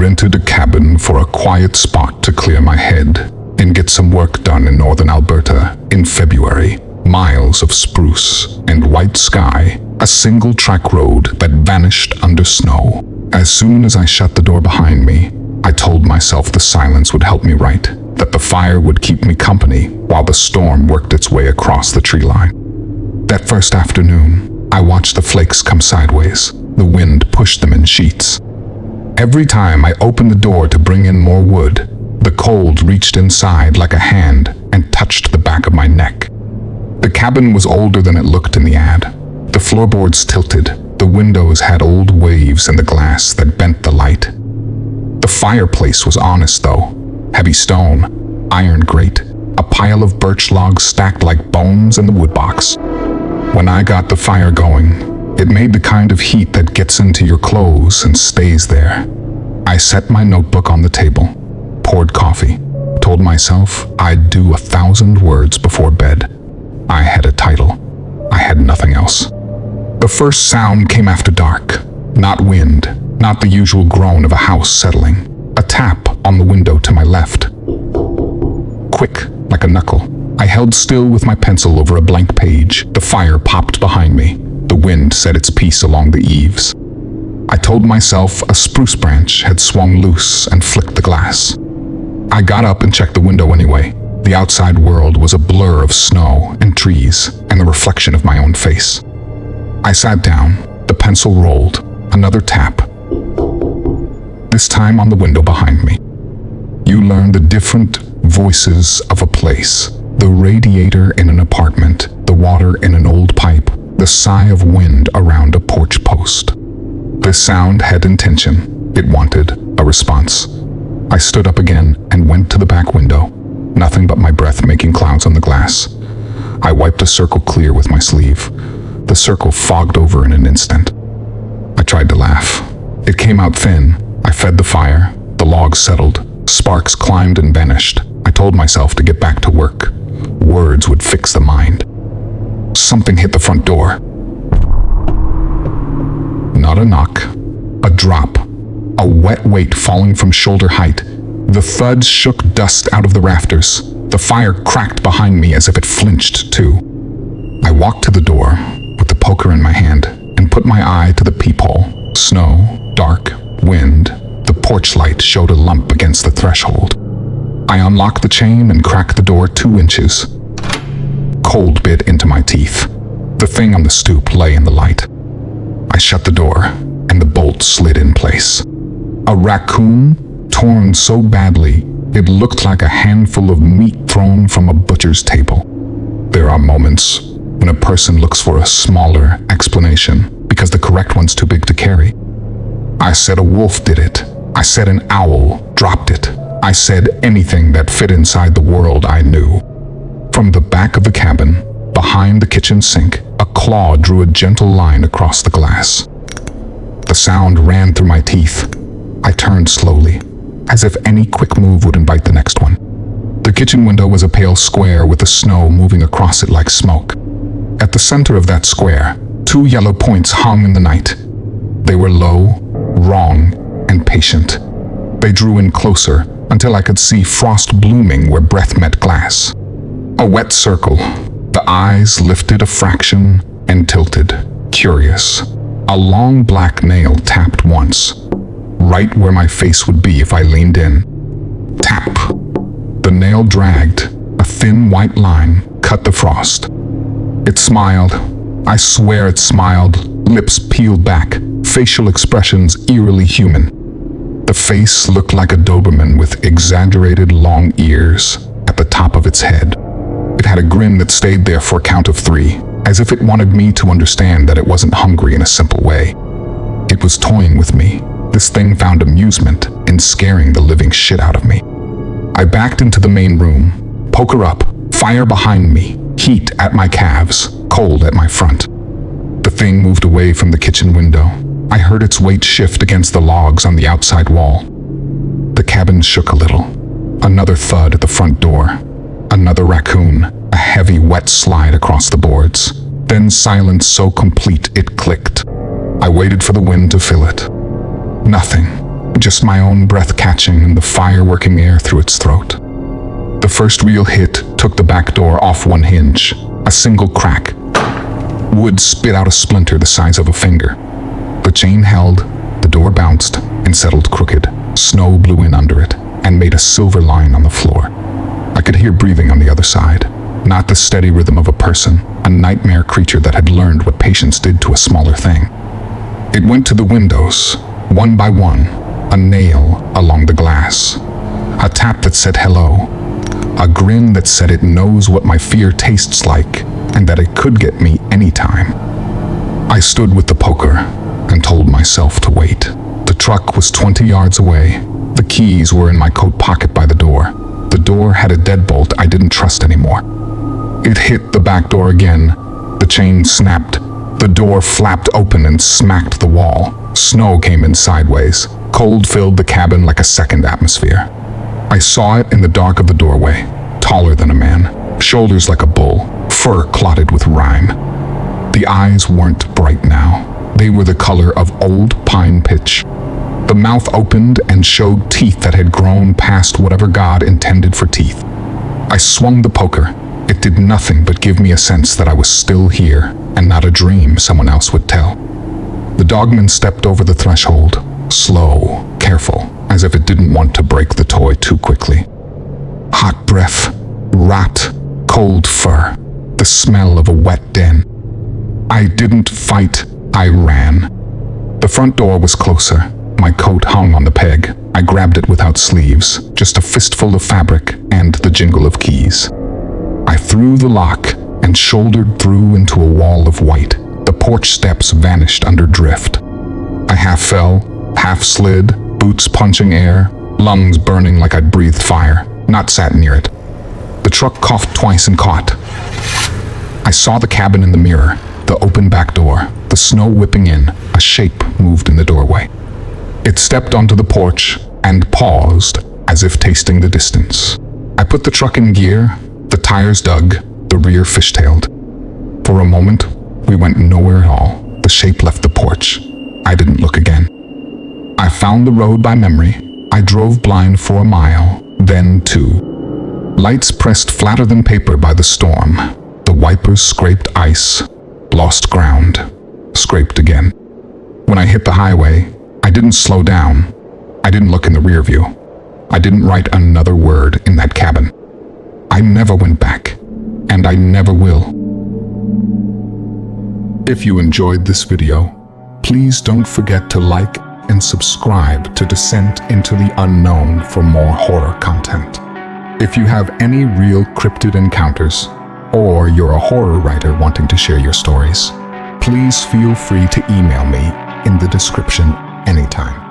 rented a cabin for a quiet spot to clear my head and get some work done in northern Alberta in February. Miles of spruce and white sky, a single-track road that vanished under snow. As soon as I shut the door behind me, I told myself the silence would help me write, that the fire would keep me company while the storm worked its way across the tree line. That first afternoon, I watched the flakes come sideways. The wind pushed them in sheets. Every time I opened the door to bring in more wood, the cold reached inside like a hand and touched the back of my neck. The cabin was older than it looked in the ad. The floorboards tilted, the windows had old waves in the glass that bent the light. The fireplace was honest though. Heavy stone, iron grate, a pile of birch logs stacked like bones in the wood box. When I got the fire going, it made the kind of heat that gets into your clothes and stays there. I set my notebook on the table, poured coffee, told myself I'd do 1,000 words before bed. I had a title. I had nothing else. The first sound came after dark. Not wind, not the usual groan of a house settling. A tap on the window to my left. Quick, like a knuckle. I held still with my pencil over a blank page. The fire popped behind me. The wind said its piece along the eaves. I told myself a spruce branch had swung loose and flicked the glass. I got up and checked the window anyway. The outside world was a blur of snow and trees and the reflection of my own face. I sat down, the pencil rolled, another tap. This time on the window behind me. You learn the different voices of a place. The radiator in an apartment, the water in an old pipe, the sigh of wind around a porch post. This sound had intention. It wanted a response. I stood up again and went to the back window. Nothing but my breath making clouds on the glass. I wiped a circle clear with my sleeve. The circle fogged over in an instant. I tried to laugh. It came out thin. I fed the fire. The logs settled. Sparks climbed and vanished. I told myself to get back to work. Words would fix the mind. Something hit the front door. Not a knock. A drop. A wet weight falling from shoulder height. The thud shook dust out of the rafters. The fire cracked behind me as if it flinched too. I walked to the door with the poker in my hand and put my eye to the peephole. Snow, dark, wind. The porch light showed a lump against the threshold. I unlocked the chain and cracked the door 2 inches. Cold bit into my teeth. The thing on the stoop lay in the light. I shut the door and the bolt slid in place. A raccoon, torn so badly, it looked like a handful of meat thrown from a butcher's table. There are moments when a person looks for a smaller explanation because the correct one's too big to carry. I said a wolf did it. I said an owl dropped it. I said anything that fit inside the world I knew. From the back of the cabin, behind the kitchen sink, a claw drew a gentle line across the glass. The sound ran through my teeth. I turned slowly, as if any quick move would invite the next one. The kitchen window was a pale square with the snow moving across it like smoke. At the center of that square, 2 yellow points hung in the night. They were low, wrong, and patient. They drew in closer until I could see frost blooming where breath met glass. A wet circle. The eyes lifted a fraction and tilted, curious. A long black nail tapped once, right where my face would be if I leaned in. Tap. The nail dragged. A thin white line cut the frost. It smiled. I swear it smiled. Lips peeled back, facial expressions eerily human. The face looked like a Doberman with exaggerated long ears at the top of its head. It had a grin that stayed there for a count of 3, as if it wanted me to understand that it wasn't hungry in a simple way. It was toying with me. This thing found amusement in scaring the living shit out of me. I backed into the main room. Poker up, fire behind me, heat at my calves, cold at my front. The thing moved away from the kitchen window. I heard its weight shift against the logs on the outside wall. The cabin shook a little. Another thud at the front door. Another raccoon, a heavy wet slide across the boards. Then silence so complete it clicked. I waited for the wind to fill it. Nothing. just my own breath catching and the fire working air through its throat. The first real hit took the back door off one hinge. A single crack. Wood spit out a splinter the size of a finger. The chain held, the door bounced, and settled crooked. Snow blew in under it, and made a silver line on the floor. I could hear breathing on the other side. Not the steady rhythm of a person, a nightmare creature that had learned what patience did to a smaller thing. It went to the windows, one by one, a nail along the glass. A tap that said hello. A grin that said it knows what my fear tastes like, and that it could get me anytime. I stood with the poker and told myself to wait. The truck was 20 yards away. The keys were in my coat pocket by the door. The door had a deadbolt I didn't trust anymore. It hit the back door again. The chain snapped. The door flapped open and smacked the wall. Snow came in sideways. Cold filled the cabin like a second atmosphere. I saw it in the dark of the doorway. Taller than a man. Shoulders like a bull. Fur clotted with rime. The eyes weren't bright now. They were the color of old pine pitch. The mouth opened and showed teeth that had grown past whatever God intended for teeth. I swung the poker. It did nothing but give me a sense that I was still here, and not a dream someone else would tell. The dogman stepped over the threshold, slow, careful, as if it didn't want to break the toy too quickly. Hot breath, rot, cold fur, the smell of a wet den. I didn't fight, I ran. The front door was closer. My coat hung on the peg. I grabbed it without sleeves, just a fistful of fabric and the jingle of keys. I threw the lock and shouldered through into a wall of white. The porch steps vanished under drift. I half fell, half slid, boots punching air, lungs burning like I'd breathed fire, not sat near it. The truck coughed twice and caught. I saw the cabin in the mirror, the open back door, the snow whipping in. A shape moved in the doorway. It stepped onto the porch and paused, as if tasting the distance. I put the truck in gear, the tires dug, the rear fishtailed. For a moment, we went nowhere at all. The shape left the porch. I didn't look again. I found the road by memory. I drove blind for a mile, then 2. Lights pressed flatter than paper by the storm. The wipers scraped ice, lost ground, scraped again. When I hit the highway, I didn't slow down. I didn't look in the rear view. I didn't write another word in that cabin. I never went back, and I never will. If you enjoyed this video, please don't forget to like and subscribe to Descent into the Unknown for more horror content. If you have any real cryptid encounters, or you're a horror writer wanting to share your stories, please feel free to email me in the description anytime.